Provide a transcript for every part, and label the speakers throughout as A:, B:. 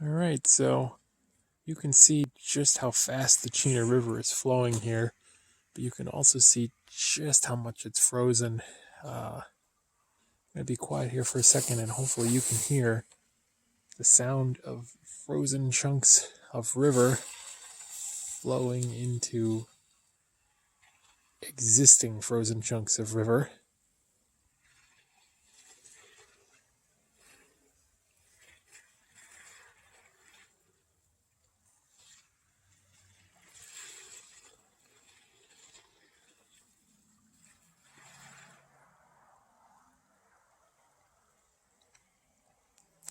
A: Alright, so you can see just how fast the Chena River is flowing here, but you can also see just how much it's frozen. I'm going to be quiet here for a second and hopefully you can hear the sound of frozen chunks of river flowing into existing frozen chunks of river.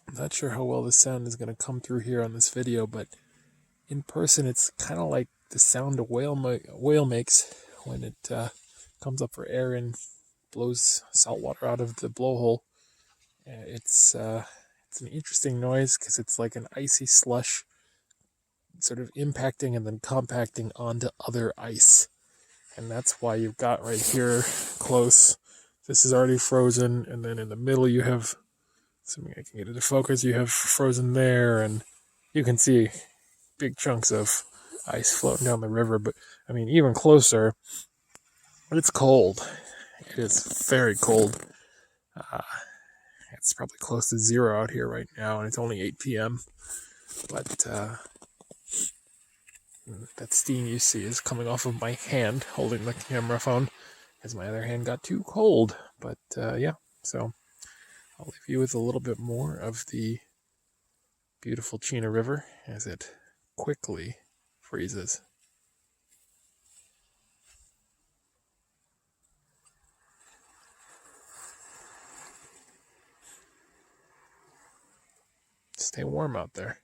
A: I'm not sure how well the sound is going to come through here on this video, but in person it's kind of like the sound a whale makes when it comes up for air and blows salt water out of the blowhole. It's an interesting noise because it's like an icy slush sort of impacting and then compacting onto other ice. And that's why you've got right here close, this is already frozen, and then in the middle you have, assuming I can get it to focus, you have frozen there, and you can see big chunks of ice floating down the river. But I mean, even closer, it's cold. It is very cold. It's probably close to 0 out here right now, and it's only 8 p.m. But that steam you see is coming off of my hand holding the camera phone, as my other hand got too cold. But yeah, so I'll leave you with a little bit more of the beautiful Chena River as it quickly freezes. Stay warm out there.